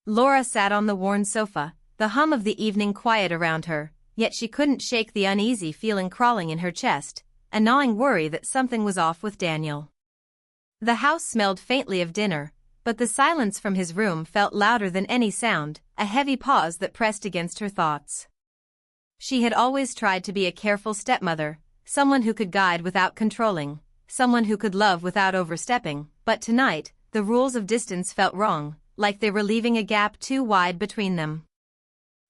Laura sat on the worn sofa, the hum of the evening quiet around her, yet she couldn't shake the uneasy feeling crawling in her chest, a gnawing worry that something was off with Daniel. The house smelled faintly of dinner, but the silence from his room felt louder than any sound, a heavy pause that pressed against her thoughts. She had always tried to be a careful stepmother, someone who could guide without controlling, someone who could love without overstepping, but tonight, the rules of distance felt wrong, like they were leaving a gap too wide between them.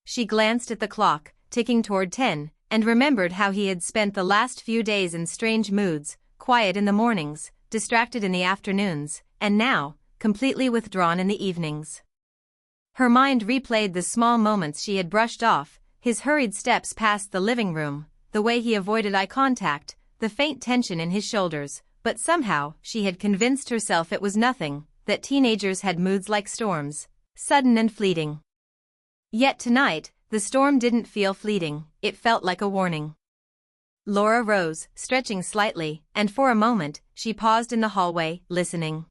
She glanced at the clock, ticking toward 10, and remembered how he had spent the last few days in strange moods, quiet in the mornings, distracted in the afternoons, and now, completely withdrawn in the evenings. Her mind replayed the small moments she had brushed off, his hurried steps past the living room, the way he avoided eye contact, the faint tension in his shoulders, but somehow she had convinced herself it was nothing, that teenagers had moods like storms, sudden and fleeting. Yet tonight, the storm didn't feel fleeting, it felt like a warning. Laura rose, stretching slightly, and for a moment, she paused in the hallway, listening.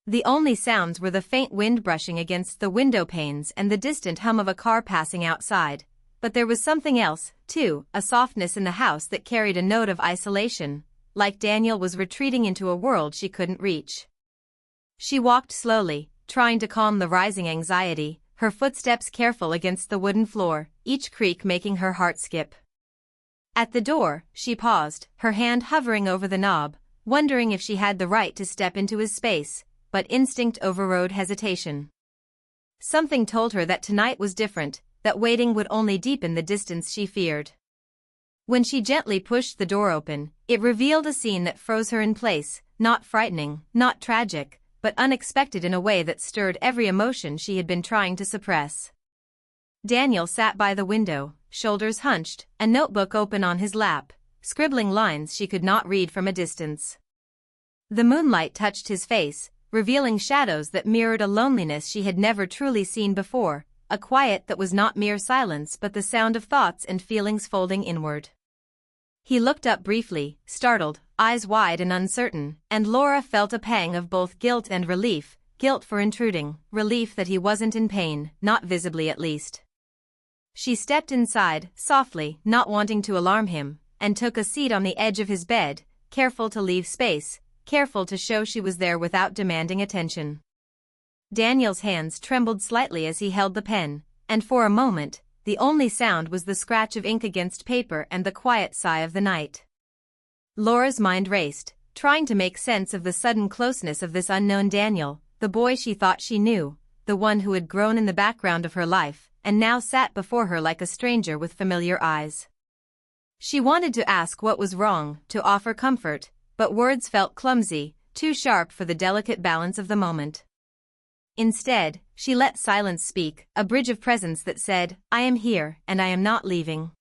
The only sounds were the faint wind brushing against the window panes and the distant hum of a car passing outside. But there was something else, too, a softness in the house that carried a note of isolation, like Daniel was retreating into a world she couldn't reach. She walked slowly, trying to calm the rising anxiety, her footsteps careful against the wooden floor, each creak making her heart skip. At the door, she paused, her hand hovering over the knob, wondering if she had the right to step into his space, but instinct overrode hesitation. Something told her that tonight was different, that waiting would only deepen the distance she feared. When she gently pushed the door open, it revealed a scene that froze her in place, not frightening, not tragic, but unexpected in a way that stirred every emotion she had been trying to suppress. Daniel sat by the window, shoulders hunched, a notebook open on his lap, scribbling lines she could not read from a distance. The moonlight touched his face, revealing shadows that mirrored a loneliness she had never truly seen before, a quiet that was not mere silence but the sound of thoughts and feelings folding inward. He looked up briefly, startled, eyes wide and uncertain, and Laura felt a pang of both guilt and relief, guilt for intruding, relief that he wasn't in pain, not visibly at least. She stepped inside, softly, not wanting to alarm him, and took a seat on the edge of his bed, careful to leave space, careful to show she was there without demanding attention. Daniel's hands trembled slightly as he held the pen, and for a moment, the only sound was the scratch of ink against paper and the quiet sigh of the night. Laura's mind raced, trying to make sense of the sudden closeness of this unknown Daniel, the boy she thought she knew, the one who had grown in the background of her life, and now sat before her like a stranger with familiar eyes. She wanted to ask what was wrong, to offer comfort, but words felt clumsy, too sharp for the delicate balance of the moment. Instead, she let silence speak, a bridge of presence that said, "I am here, and I am not leaving."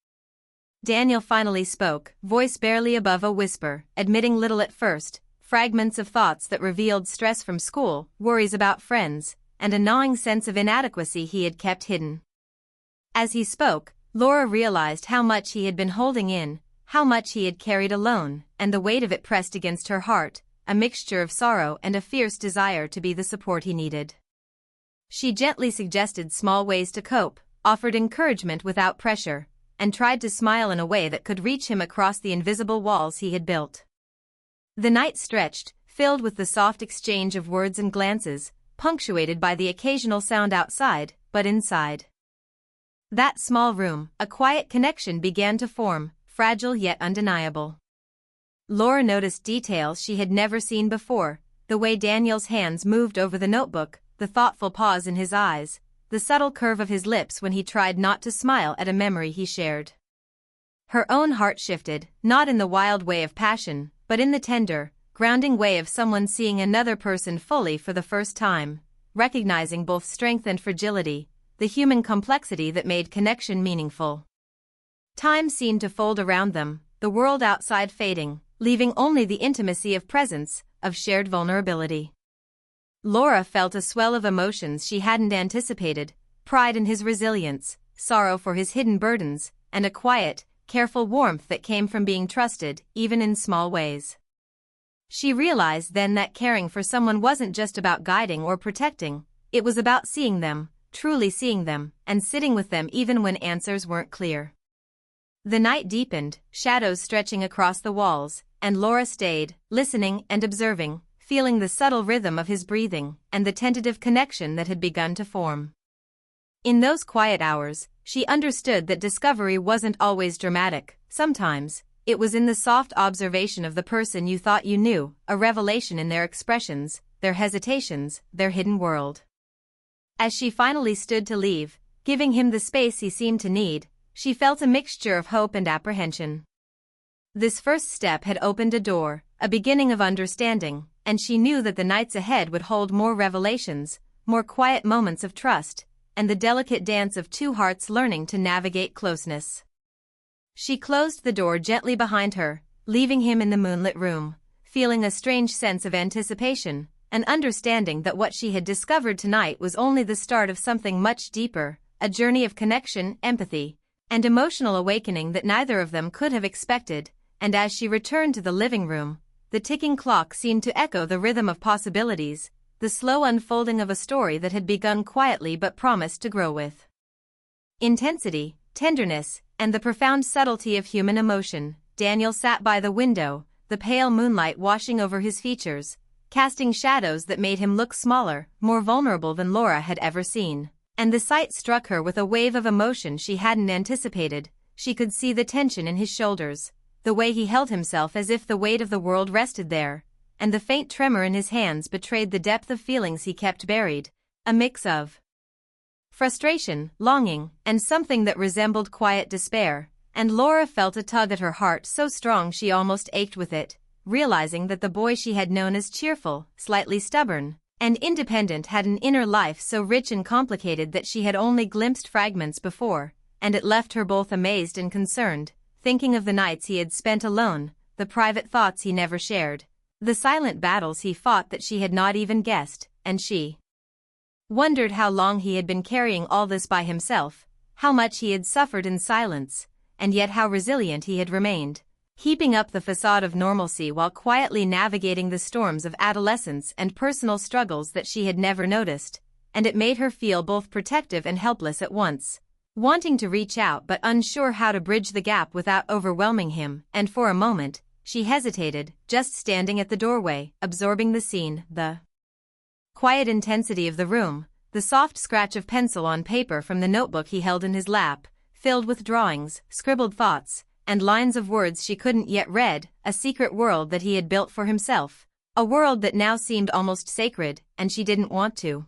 Daniel finally spoke, voice barely above a whisper, admitting little at first, fragments of thoughts that revealed stress from school, worries about friends, and a gnawing sense of inadequacy he had kept hidden. As he spoke, Laura realized how much he had been holding in, how much he had carried alone, and the weight of it pressed against her heart, a mixture of sorrow and a fierce desire to be the support he needed. She gently suggested small ways to cope, offered encouragement without pressure, and tried to smile in a way that could reach him across the invisible walls he had built. The night stretched, filled with the soft exchange of words and glances, punctuated by the occasional sound outside, but inside that small room, a quiet connection began to form, fragile yet undeniable. Laura noticed details she had never seen before, the way Daniel's hands moved over the notebook, the thoughtful pause in his eyes, the subtle curve of his lips when he tried not to smile at a memory he shared. Her own heart shifted, not in the wild way of passion, but in the tender, grounding way of someone seeing another person fully for the first time, recognizing both strength and fragility, the human complexity that made connection meaningful. Time seemed to fold around them, the world outside fading, leaving only the intimacy of presence, of shared vulnerability. Laura felt a swell of emotions she hadn't anticipated, pride in his resilience, sorrow for his hidden burdens, and a quiet, careful warmth that came from being trusted, even in small ways. She realized then that caring for someone wasn't just about guiding or protecting, it was about seeing them, truly seeing them, and sitting with them even when answers weren't clear. The night deepened, shadows stretching across the walls, and Laura stayed, listening and observing, feeling the subtle rhythm of his breathing and the tentative connection that had begun to form. In those quiet hours, she understood that discovery wasn't always dramatic. Sometimes, it was in the soft observation of the person you thought you knew, a revelation in their expressions, their hesitations, their hidden world. As she finally stood to leave, giving him the space he seemed to need, she felt a mixture of hope and apprehension. This first step had opened a door, a beginning of understanding, and she knew that the nights ahead would hold more revelations, more quiet moments of trust, and the delicate dance of two hearts learning to navigate closeness. She closed the door gently behind her, leaving him in the moonlit room, feeling a strange sense of anticipation, an understanding that what she had discovered tonight was only the start of something much deeper, a journey of connection, empathy, and emotional awakening that neither of them could have expected. And as she returned to the living room, the ticking clock seemed to echo the rhythm of possibilities, the slow unfolding of a story that had begun quietly but promised to grow with intensity, tenderness, and the profound subtlety of human emotion. Daniel sat by the window, the pale moonlight washing over his features, casting shadows that made him look smaller, more vulnerable than Laura had ever seen. And the sight struck her with a wave of emotion she hadn't anticipated. She could see the tension in his shoulders, the way he held himself as if the weight of the world rested there, and the faint tremor in his hands betrayed the depth of feelings he kept buried, a mix of frustration, longing, and something that resembled quiet despair. And Laura felt a tug at her heart so strong she almost ached with it, realizing that the boy she had known as cheerful, slightly stubborn, and independent had an inner life so rich and complicated that she had only glimpsed fragments before, and it left her both amazed and concerned, thinking of the nights he had spent alone, the private thoughts he never shared, the silent battles he fought that she had not even guessed, and she wondered how long he had been carrying all this by himself, how much he had suffered in silence, and yet how resilient he had remained, keeping up the facade of normalcy while quietly navigating the storms of adolescence and personal struggles that she had never noticed. And it made her feel both protective and helpless at once, wanting to reach out but unsure how to bridge the gap without overwhelming him. And for a moment, she hesitated, just standing at the doorway, absorbing the scene, the quiet intensity of the room, the soft scratch of pencil on paper from the notebook he held in his lap, filled with drawings, scribbled thoughts, and lines of words she couldn't yet read, a secret world that he had built for himself, a world that now seemed almost sacred, and she didn't want to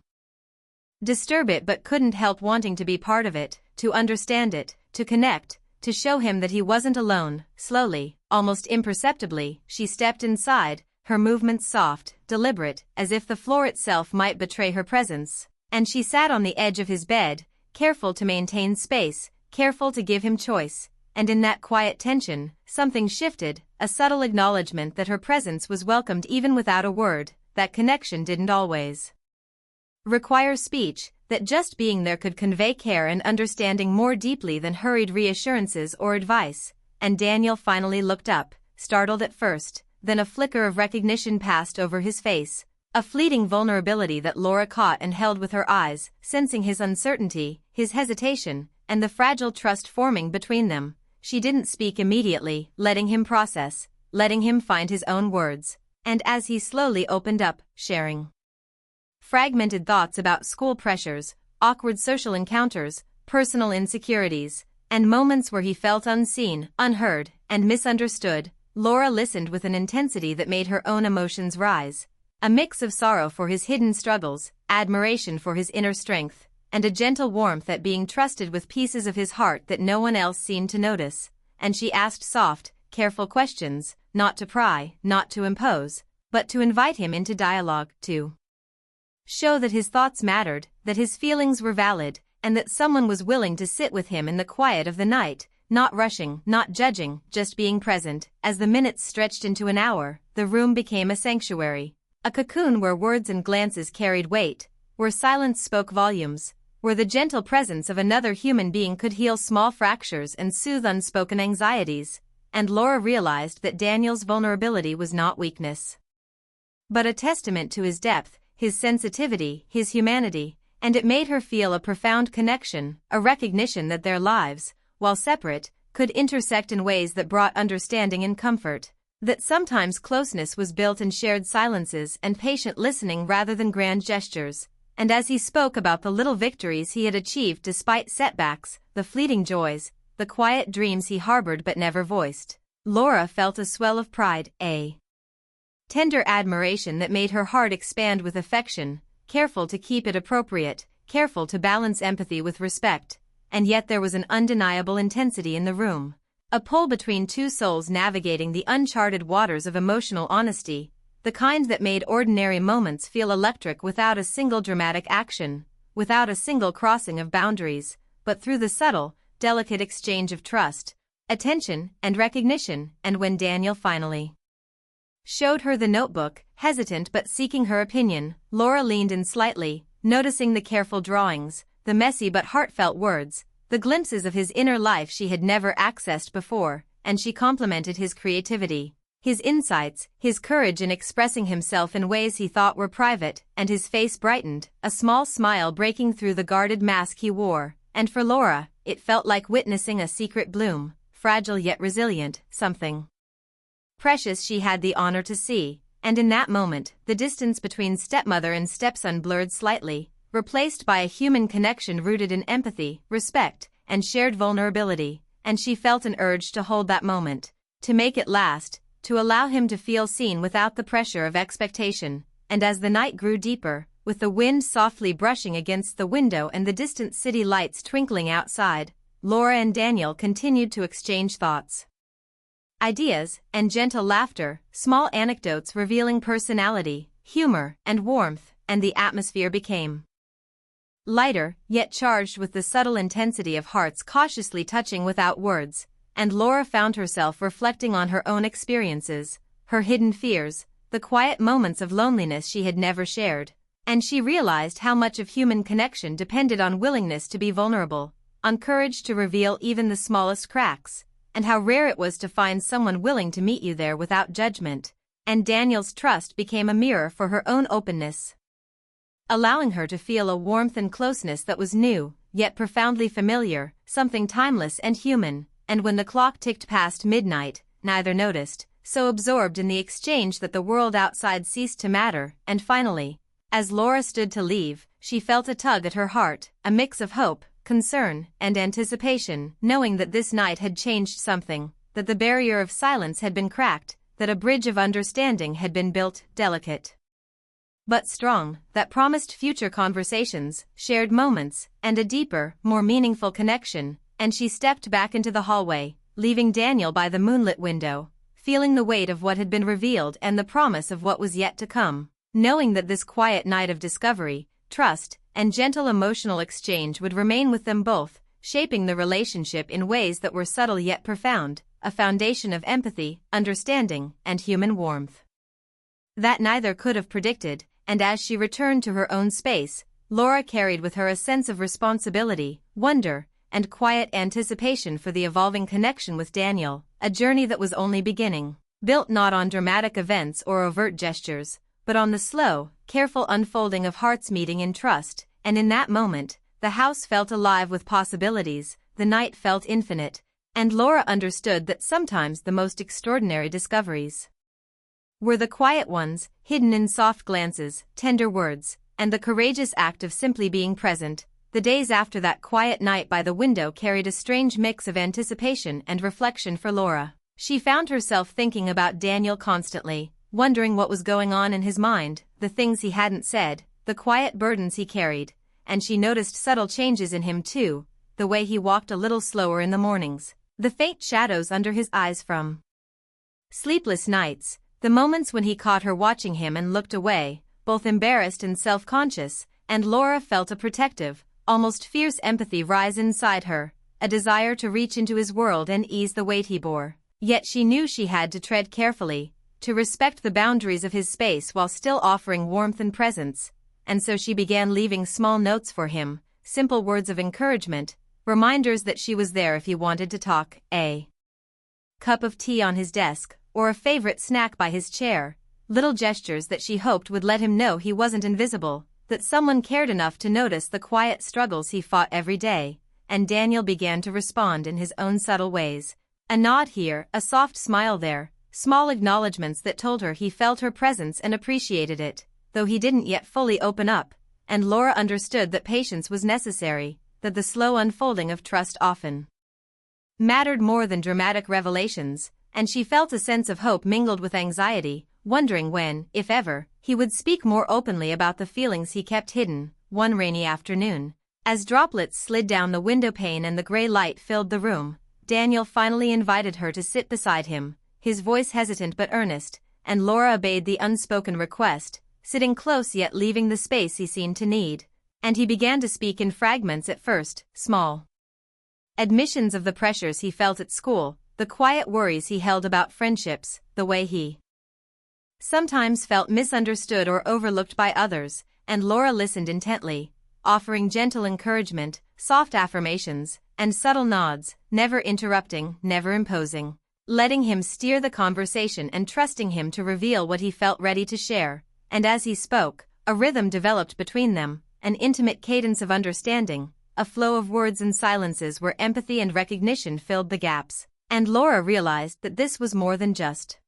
disturb it but couldn't help wanting to be part of it, to understand it, to connect, to show him that he wasn't alone. Slowly, almost imperceptibly, she stepped inside, her movements soft, deliberate, as if the floor itself might betray her presence, and she sat on the edge of his bed, careful to maintain space, careful to give him choice. And in that quiet tension, something shifted, a subtle acknowledgement that her presence was welcomed even without a word, that connection didn't always require speech, that just being there could convey care and understanding more deeply than hurried reassurances or advice. And Daniel finally looked up, startled at first, then a flicker of recognition passed over his face, a fleeting vulnerability that Laura caught and held with her eyes, sensing his uncertainty, his hesitation, and the fragile trust forming between them. She didn't speak immediately, letting him process, letting him find his own words, and as he slowly opened up, sharing fragmented thoughts about school pressures, awkward social encounters, personal insecurities, and moments where he felt unseen, unheard, and misunderstood, Laura listened with an intensity that made her own emotions rise, a mix of sorrow for his hidden struggles, admiration for his inner strength, and a gentle warmth at being trusted with pieces of his heart that no one else seemed to notice. And she asked soft, careful questions, not to pry, not to impose, but to invite him into dialogue, to show that his thoughts mattered, that his feelings were valid, and that someone was willing to sit with him in the quiet of the night, not rushing, not judging, just being present. As the minutes stretched into an hour, the room became a sanctuary, a cocoon where words and glances carried weight, where silence spoke volumes, where the gentle presence of another human being could heal small fractures and soothe unspoken anxieties. And Laura realized that Daniel's vulnerability was not weakness, but a testament to his depth, his sensitivity, his humanity. and it made her feel a profound connection, a recognition that their lives, while separate, could intersect in ways that brought understanding and comfort. That sometimes closeness was built in shared silences and patient listening rather than grand gestures. And as he spoke about the little victories he had achieved despite setbacks, the fleeting joys, the quiet dreams he harbored but never voiced, Laura felt a swell of pride, a tender admiration that made her heart expand with affection, careful to keep it appropriate, careful to balance empathy with respect. And yet there was an undeniable intensity in the room. A pull between two souls navigating the uncharted waters of emotional honesty, the kind that made ordinary moments feel electric without a single dramatic action, without a single crossing of boundaries, but through the subtle, delicate exchange of trust, attention, and recognition. And when Daniel finally showed her the notebook, hesitant but seeking her opinion, Laura leaned in slightly, noticing the careful drawings, the messy but heartfelt words, the glimpses of his inner life she had never accessed before, and she complimented his creativity, his insights, his courage in expressing himself in ways he thought were private, and his face brightened, a small smile breaking through the guarded mask he wore. And for Laura, it felt like witnessing a secret bloom, fragile yet resilient, something precious she had the honor to see. And in that moment, the distance between stepmother and stepson blurred slightly, replaced by a human connection rooted in empathy, respect, and shared vulnerability. And she felt an urge to hold that moment, to make it last, to allow him to feel seen without the pressure of expectation. And as the night grew deeper, with the wind softly brushing against the window and the distant city lights twinkling outside, Laura and Daniel continued to exchange thoughts, ideas, and gentle laughter, small anecdotes revealing personality, humor, and warmth. And the atmosphere became lighter, yet charged with the subtle intensity of hearts cautiously touching without words. And Laura found herself reflecting on her own experiences, her hidden fears, the quiet moments of loneliness she had never shared. And she realized how much of human connection depended on willingness to be vulnerable, on courage to reveal even the smallest cracks, and how rare it was to find someone willing to meet you there without judgment. And Daniel's trust became a mirror for her own openness, allowing her to feel a warmth and closeness that was new, yet profoundly familiar, something timeless and human. And when the clock ticked past midnight, neither noticed, so absorbed in the exchange that the world outside ceased to matter. And finally, as Laura stood to leave, she felt a tug at her heart, a mix of hope, concern, and anticipation, knowing that this night had changed something, that the barrier of silence had been cracked, that a bridge of understanding had been built, delicate but strong, that promised future conversations, shared moments, and a deeper, more meaningful connection. And she stepped back into the hallway, leaving Daniel by the moonlit window, feeling the weight of what had been revealed and the promise of what was yet to come, knowing that this quiet night of discovery, trust, and gentle emotional exchange would remain with them both, shaping the relationship in ways that were subtle yet profound, a foundation of empathy, understanding, and human warmth that neither could have predicted. And as she returned to her own space, Laura carried with her a sense of responsibility, wonder, and quiet anticipation for the evolving connection with Daniel, a journey that was only beginning, built not on dramatic events or overt gestures, but on the slow, careful unfolding of hearts meeting in trust. And in that moment, the house felt alive with possibilities, the night felt infinite, and Laura understood that sometimes the most extraordinary discoveries were the quiet ones, hidden in soft glances, tender words, and the courageous act of simply being present. The days after that quiet night by the window carried a strange mix of anticipation and reflection for Laura. She found herself thinking about Daniel constantly, wondering what was going on in his mind, the things he hadn't said, the quiet burdens he carried. And she noticed subtle changes in him too, the way he walked a little slower in the mornings, the faint shadows under his eyes from sleepless nights, the moments when he caught her watching him and looked away, both embarrassed and self-conscious. And Laura felt a protective, almost fierce empathy rise inside her, a desire to reach into his world and ease the weight he bore. Yet she knew she had to tread carefully, to respect the boundaries of his space while still offering warmth and presence. And so she began leaving small notes for him, simple words of encouragement, reminders that she was there if he wanted to talk, a cup of tea on his desk, or a favorite snack by his chair, little gestures that she hoped would let him know he wasn't invisible. that someone cared enough to notice the quiet struggles he fought every day, and Daniel began to respond in his own subtle ways. A nod here, a soft smile there, small acknowledgments that told her he felt her presence and appreciated it, though he didn't yet fully open up, and Laura understood that patience was necessary, that the slow unfolding of trust often mattered more than dramatic revelations, and she felt a sense of hope mingled with anxiety, wondering when, if ever, he would speak more openly about the feelings he kept hidden. One rainy afternoon, as droplets slid down the window pane and the gray light filled the room, Daniel finally invited her to sit beside him, his voice hesitant but earnest, and Laura obeyed the unspoken request, sitting close yet leaving the space he seemed to need, and he began to speak in fragments at first, small admissions of the pressures he felt at school, the quiet worries he held about friendships, the way he sometimes felt misunderstood or overlooked by others, and Laura listened intently, offering gentle encouragement, soft affirmations, and subtle nods, never interrupting, never imposing, letting him steer the conversation and trusting him to reveal what he felt ready to share. And as he spoke, a rhythm developed between them, an intimate cadence of understanding, a flow of words and silences where empathy and recognition filled the gaps, and Laura realized that this was more than just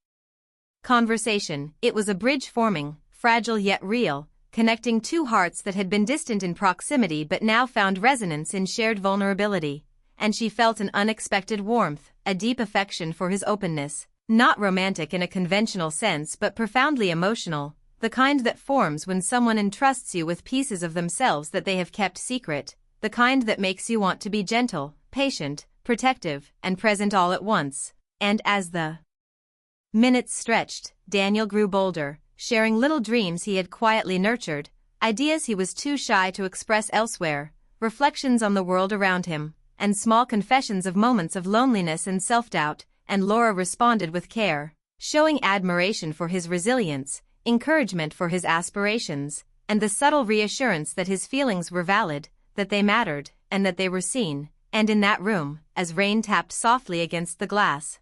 conversation. It was a bridge forming, fragile yet real, connecting two hearts that had been distant in proximity but now found resonance in shared vulnerability, and she felt an unexpected warmth, a deep affection for his openness, not romantic in a conventional sense but profoundly emotional, the kind that forms when someone entrusts you with pieces of themselves that they have kept secret, the kind that makes you want to be gentle, patient, protective, and present all at once. And as the minutes stretched, Daniel grew bolder, sharing little dreams he had quietly nurtured, ideas he was too shy to express elsewhere, reflections on the world around him, and small confessions of moments of loneliness and self-doubt, and Laura responded with care, showing admiration for his resilience, encouragement for his aspirations, and the subtle reassurance that his feelings were valid, that they mattered, and that they were seen. And in that room, as rain tapped softly against the glass,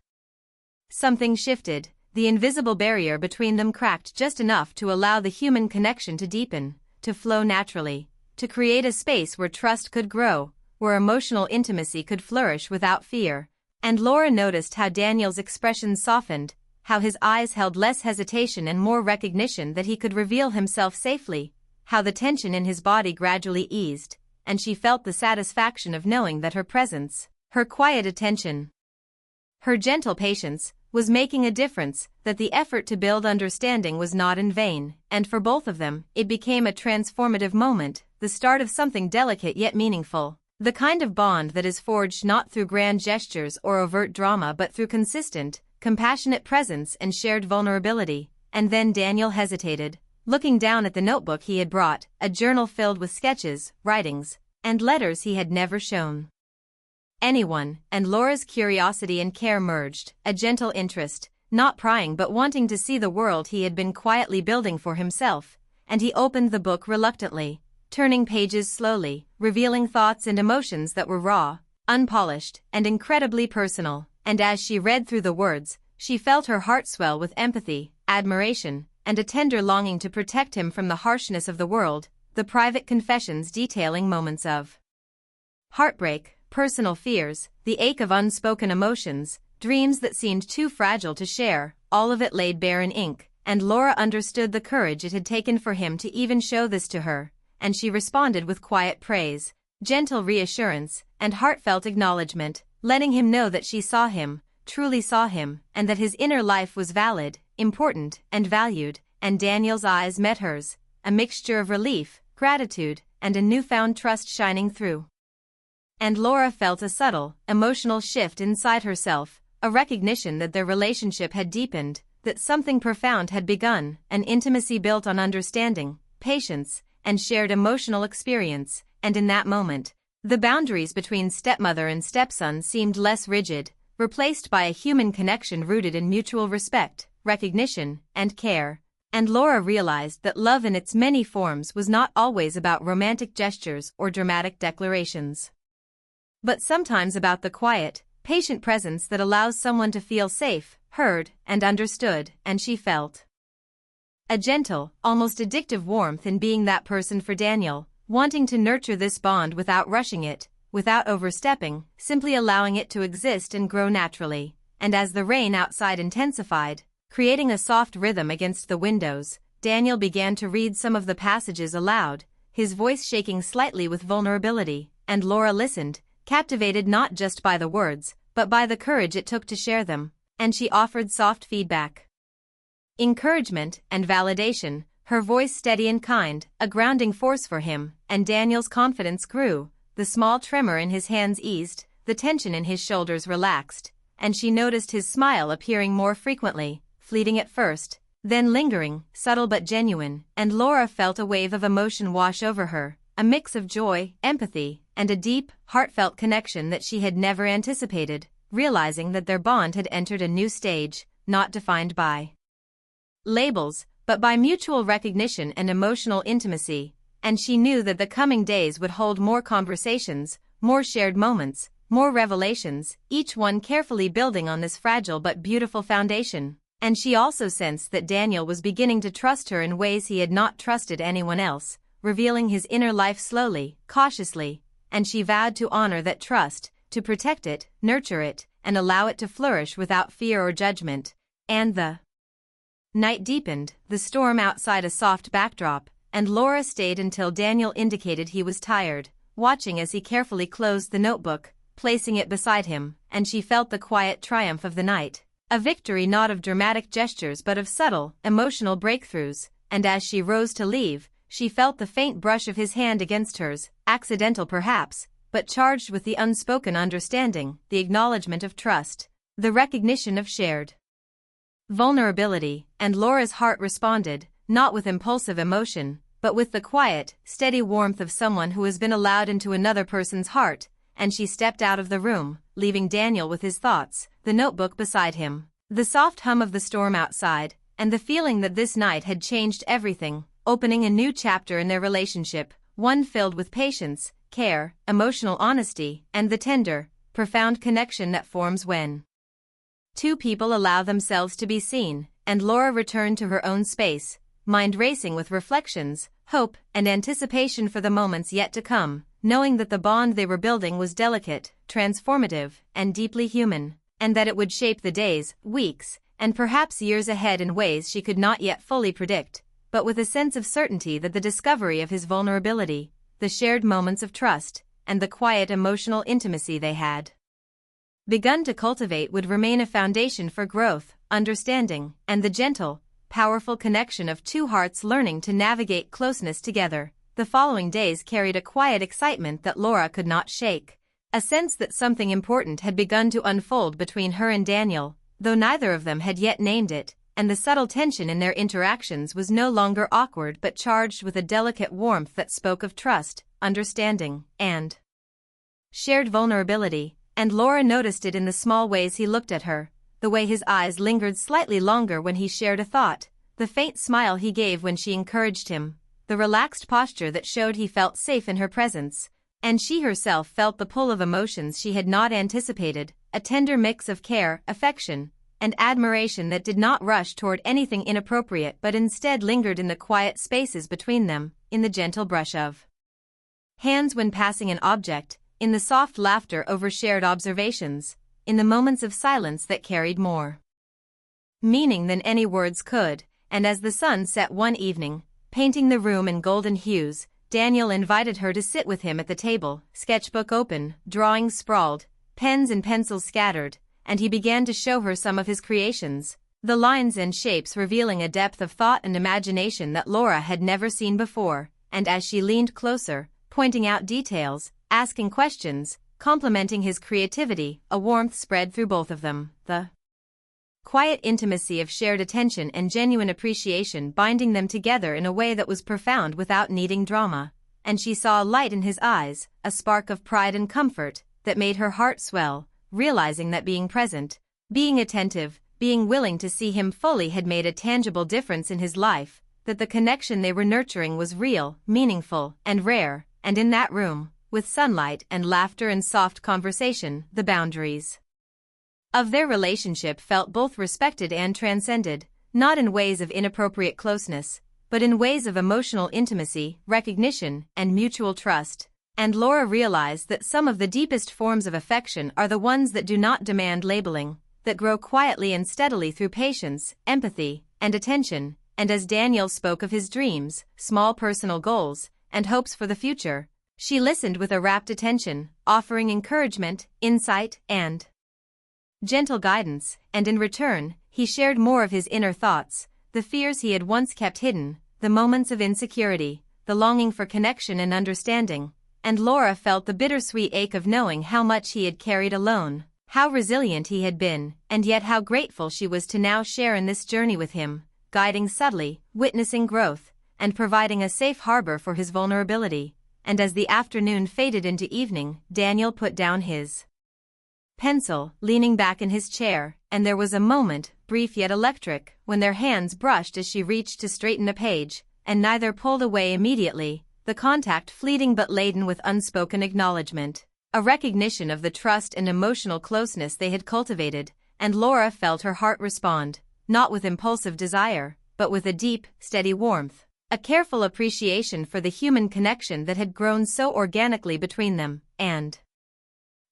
something shifted. The invisible barrier between them cracked just enough to allow the human connection to deepen, to flow naturally, to create a space where trust could grow, where emotional intimacy could flourish without fear. And Laura noticed how Daniel's expression softened, how his eyes held less hesitation and more recognition that he could reveal himself safely, how the tension in his body gradually eased, and she felt the satisfaction of knowing that her presence, her quiet attention, her gentle patience, was making a difference, that the effort to build understanding was not in vain, and for both of them, it became a transformative moment, the start of something delicate yet meaningful, the kind of bond that is forged not through grand gestures or overt drama but through consistent, compassionate presence and shared vulnerability. And then Daniel hesitated, looking down at the notebook he had brought, a journal filled with sketches, writings, and letters he had never shown anyone, and Laura's curiosity and care merged, a gentle interest, not prying but wanting to see the world he had been quietly building for himself, and he opened the book reluctantly, turning pages slowly, revealing thoughts and emotions that were raw, unpolished, and incredibly personal, and as she read through the words, she felt her heart swell with empathy, admiration, and a tender longing to protect him from the harshness of the world, the private confessions detailing moments of heartbreak, personal fears, the ache of unspoken emotions, dreams that seemed too fragile to share, all of it laid bare in ink, and Laura understood the courage it had taken for him to even show this to her, and she responded with quiet praise, gentle reassurance, and heartfelt acknowledgement, letting him know that she saw him, truly saw him, and that his inner life was valid, important, and valued. And Daniel's eyes met hers, a mixture of relief, gratitude, and a newfound trust shining through. And Laura felt a subtle, emotional shift inside herself, a recognition that their relationship had deepened, that something profound had begun, an intimacy built on understanding, patience, and shared emotional experience. And in that moment, the boundaries between stepmother and stepson seemed less rigid, replaced by a human connection rooted in mutual respect, recognition, and care. And Laura realized that love in its many forms was not always about romantic gestures or dramatic declarations, but sometimes about the quiet, patient presence that allows someone to feel safe, heard, and understood. And she felt A gentle, almost addictive warmth in being that person for Daniel, wanting to nurture this bond without rushing it, without overstepping, simply allowing it to exist and grow naturally. And as the rain outside intensified, creating a soft rhythm against the windows, Daniel began to read some of the passages aloud, his voice shaking slightly with vulnerability, and Laura listened, captivated not just by the words, but by the courage it took to share them, and she offered soft feedback. Encouragement and validation, her voice steady and kind, a grounding force for him, and Daniel's confidence grew, the small tremor in his hands eased, the tension in his shoulders relaxed, and she noticed his smile appearing more frequently, fleeting at first, then lingering, subtle but genuine, and Laura felt a wave of emotion wash over her, a mix of joy, empathy, and a deep, heartfelt connection that she had never anticipated, realizing that their bond had entered a new stage, not defined by labels, but by mutual recognition and emotional intimacy, and she knew that the coming days would hold more conversations, more shared moments, more revelations, each one carefully building on this fragile but beautiful foundation. And she also sensed that Daniel was beginning to trust her in ways he had not trusted anyone else, revealing his inner life slowly, cautiously, and she vowed to honor that trust, to protect it, nurture it, and allow it to flourish without fear or judgment. And the night deepened, the storm outside a soft backdrop, and Laura stayed until Daniel indicated he was tired, watching as he carefully closed the notebook, placing it beside him, and she felt the quiet triumph of the night. A victory not of dramatic gestures but of subtle, emotional breakthroughs, and as she rose to leave, she felt the faint brush of his hand against hers, accidental perhaps, but charged with the unspoken understanding, the acknowledgement of trust, the recognition of shared vulnerability, and Laura's heart responded, not with impulsive emotion, but with the quiet, steady warmth of someone who has been allowed into another person's heart, and she stepped out of the room, leaving Daniel with his thoughts, the notebook beside him, the soft hum of the storm outside, and the feeling that this night had changed everything, opening a new chapter in their relationship, one filled with patience, care, emotional honesty, and the tender, profound connection that forms when two people allow themselves to be seen. And Laura returned to her own space, mind racing with reflections, hope, and anticipation for the moments yet to come, knowing that the bond they were building was delicate, transformative, and deeply human, and that it would shape the days, weeks, and perhaps years ahead in ways she could not yet fully predict, but with a sense of certainty that the discovery of his vulnerability, the shared moments of trust, and the quiet emotional intimacy they had begun to cultivate would remain a foundation for growth, understanding, and the gentle, powerful connection of two hearts learning to navigate closeness together. The following days carried a quiet excitement that Laura could not shake, a sense that something important had begun to unfold between her and Daniel, though neither of them had yet named it, and the subtle tension in their interactions was no longer awkward but charged with a delicate warmth that spoke of trust, understanding, and shared vulnerability, and Laura noticed it in the small ways he looked at her, the way his eyes lingered slightly longer when he shared a thought, the faint smile he gave when she encouraged him, the relaxed posture that showed he felt safe in her presence, and she herself felt the pull of emotions she had not anticipated, a tender mix of care, affection, and admiration that did not rush toward anything inappropriate but instead lingered in the quiet spaces between them, in the gentle brush of hands when passing an object, in the soft laughter over shared observations, in the moments of silence that carried more meaning than any words could. And as the sun set one evening, painting the room in golden hues, Daniel invited her to sit with him at the table, sketchbook open, drawings sprawled, pens and pencils scattered, and he began to show her some of his creations, the lines and shapes revealing a depth of thought and imagination that Laura had never seen before. And as she leaned closer, pointing out details, asking questions, complimenting his creativity, a warmth spread through both of them, the quiet intimacy of shared attention and genuine appreciation binding them together in a way that was profound without needing drama. And she saw a light in his eyes, a spark of pride and comfort, that made her heart swell, realizing that being present, being attentive, being willing to see him fully had made a tangible difference in his life, that the connection they were nurturing was real, meaningful, and rare. And in that room, with sunlight and laughter and soft conversation, the boundaries of their relationship felt both respected and transcended, not in ways of inappropriate closeness, but in ways of emotional intimacy, recognition, and mutual trust. And Laura realized that some of the deepest forms of affection are the ones that do not demand labeling, that grow quietly and steadily through patience, empathy, and attention. And as Daniel spoke of his dreams, small personal goals, and hopes for the future, she listened with a rapt attention, offering encouragement, insight, and gentle guidance, and in return, he shared more of his inner thoughts, the fears he had once kept hidden, the moments of insecurity, the longing for connection and understanding. And Laura felt the bittersweet ache of knowing how much he had carried alone, how resilient he had been, and yet how grateful she was to now share in this journey with him, guiding subtly, witnessing growth, and providing a safe harbor for his vulnerability. And as the afternoon faded into evening, Daniel put down his pencil, leaning back in his chair, and there was a moment, brief yet electric, when their hands brushed as she reached to straighten a page, and neither pulled away immediately, the contact fleeting but laden with unspoken acknowledgement, a recognition of the trust and emotional closeness they had cultivated. And Laura felt her heart respond, not with impulsive desire, but with a deep, steady warmth, a careful appreciation for the human connection that had grown so organically between them. And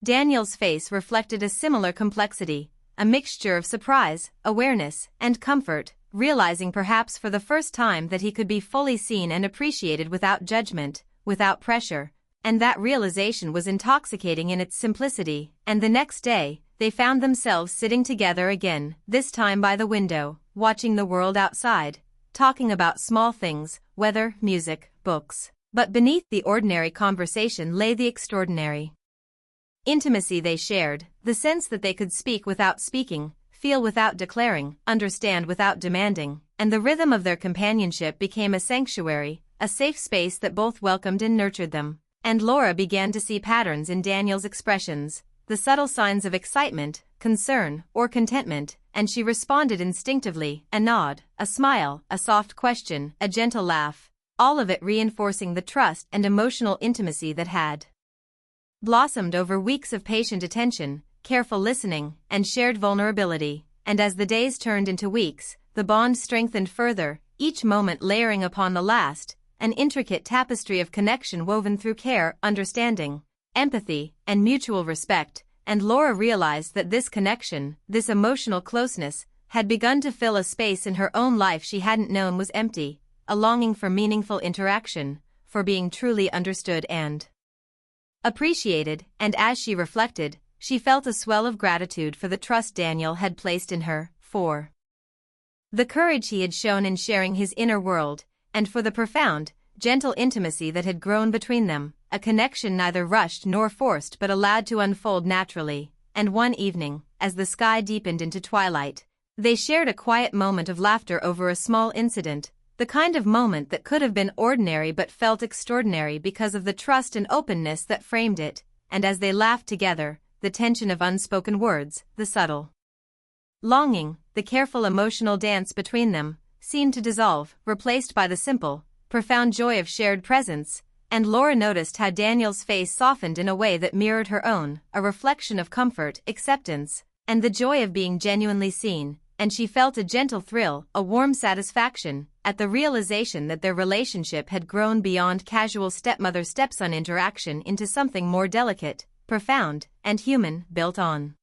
Daniel's face reflected a similar complexity, a mixture of surprise, awareness, and comfort, realizing perhaps for the first time that he could be fully seen and appreciated without judgment, without pressure. And that realization was intoxicating in its simplicity. And the next day, they found themselves sitting together again, this time by the window, watching the world outside, talking about small things, weather, music, books. But beneath the ordinary conversation lay the extraordinary intimacy they shared, the sense that they could speak without speaking, feel without declaring, understand without demanding. And the rhythm of their companionship became a sanctuary, a safe space that both welcomed and nurtured them. And Laura began to see patterns in Daniel's expressions, the subtle signs of excitement, concern, or contentment, and she responded instinctively, a nod, a smile, a soft question, a gentle laugh, all of it reinforcing the trust and emotional intimacy that had blossomed over weeks of patient attention, careful listening, and shared vulnerability. And as the days turned into weeks, the bond strengthened further, each moment layering upon the last, an intricate tapestry of connection woven through care, understanding, empathy, and mutual respect. And Laura realized that this connection, this emotional closeness, had begun to fill a space in her own life she hadn't known was empty, a longing for meaningful interaction, for being truly understood and appreciated. And as she reflected, she felt a swell of gratitude for the trust Daniel had placed in her, for the courage he had shown in sharing his inner world, and for the profound, gentle intimacy that had grown between them, a connection neither rushed nor forced but allowed to unfold naturally. And one evening, as the sky deepened into twilight, they shared a quiet moment of laughter over a small incident, the kind of moment that could have been ordinary but felt extraordinary because of the trust and openness that framed it. And as they laughed together, the tension of unspoken words, the subtle longing, the careful emotional dance between them, seemed to dissolve, replaced by the simple, profound joy of shared presence. And Laura noticed how Daniel's face softened in a way that mirrored her own, a reflection of comfort, acceptance, and the joy of being genuinely seen. And she felt a gentle thrill, a warm satisfaction, at the realization that their relationship had grown beyond casual stepmother-stepson interaction into something more delicate, profound, and human, built on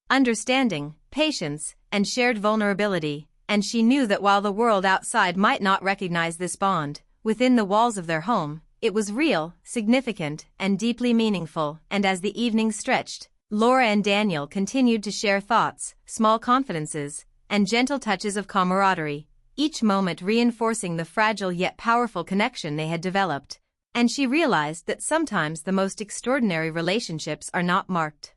understanding, patience, and shared vulnerability. And she knew that while the world outside might not recognize this bond, within the walls of their home, it was real, significant, and deeply meaningful. And as the evening stretched, Laura and Daniel continued to share thoughts, small confidences, and gentle touches of camaraderie, each moment reinforcing the fragile yet powerful connection they had developed. And she realized that sometimes the most extraordinary relationships are not marked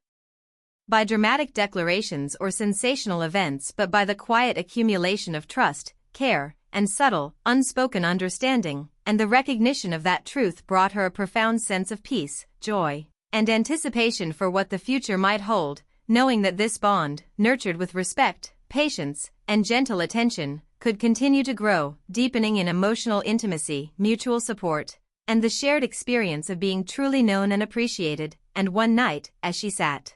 by dramatic declarations or sensational events but by the quiet accumulation of trust, care, and subtle, unspoken understanding. And the recognition of that truth brought her a profound sense of peace, joy, and anticipation for what the future might hold, knowing that this bond, nurtured with respect, patience, and gentle attention, could continue to grow, deepening in emotional intimacy, mutual support, and the shared experience of being truly known and appreciated. And one night, as she sat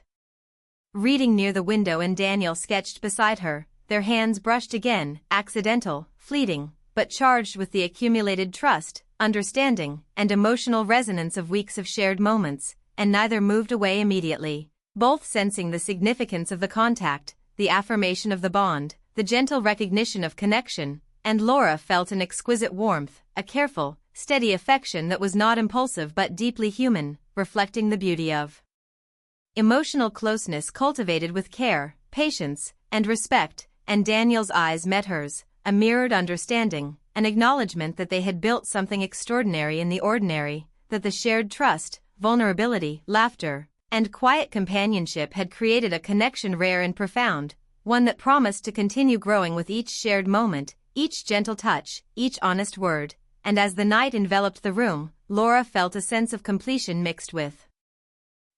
reading near the window and Daniel sketched beside her, their hands brushed again, accidental, fleeting, but charged with the accumulated trust, understanding, and emotional resonance of weeks of shared moments, and neither moved away immediately, both sensing the significance of the contact, the affirmation of the bond, the gentle recognition of connection, and Laura felt an exquisite warmth, a careful, steady affection that was not impulsive but deeply human, reflecting the beauty of emotional closeness cultivated with care, patience, and respect, and Daniel's eyes met hers, a mirrored understanding, an acknowledgement that they had built something extraordinary in the ordinary, that the shared trust, vulnerability, laughter, and quiet companionship had created a connection rare and profound, one that promised to continue growing with each shared moment, each gentle touch, each honest word, and as the night enveloped the room, Laura felt a sense of completion mixed with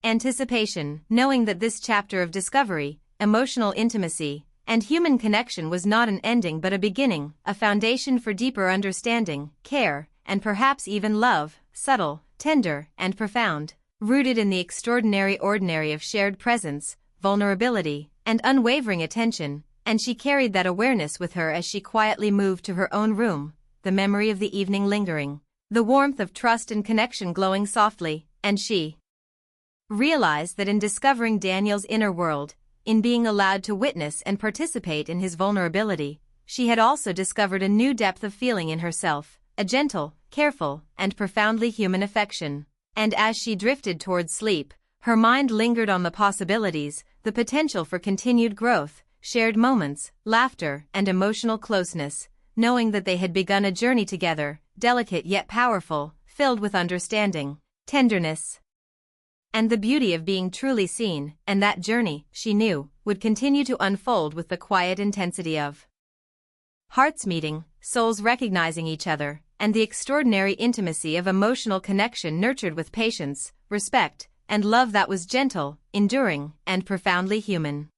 anticipation, knowing that this chapter of discovery, emotional intimacy, and human connection was not an ending but a beginning, a foundation for deeper understanding, care, and perhaps even love, subtle, tender, and profound, rooted in the extraordinary ordinary of shared presence, vulnerability, and unwavering attention, and she carried that awareness with her as she quietly moved to her own room, the memory of the evening lingering, the warmth of trust and connection glowing softly, and she realized that in discovering Daniel's inner world, in being allowed to witness and participate in his vulnerability, she had also discovered a new depth of feeling in herself, a gentle, careful, and profoundly human affection. And as she drifted towards sleep, her mind lingered on the possibilities, the potential for continued growth, shared moments, laughter, and emotional closeness, knowing that they had begun a journey together, delicate yet powerful, filled with understanding, tenderness, and the beauty of being truly seen, and that journey, she knew, would continue to unfold with the quiet intensity of hearts meeting, souls recognizing each other, and the extraordinary intimacy of emotional connection nurtured with patience, respect, and love that was gentle, enduring, and profoundly human.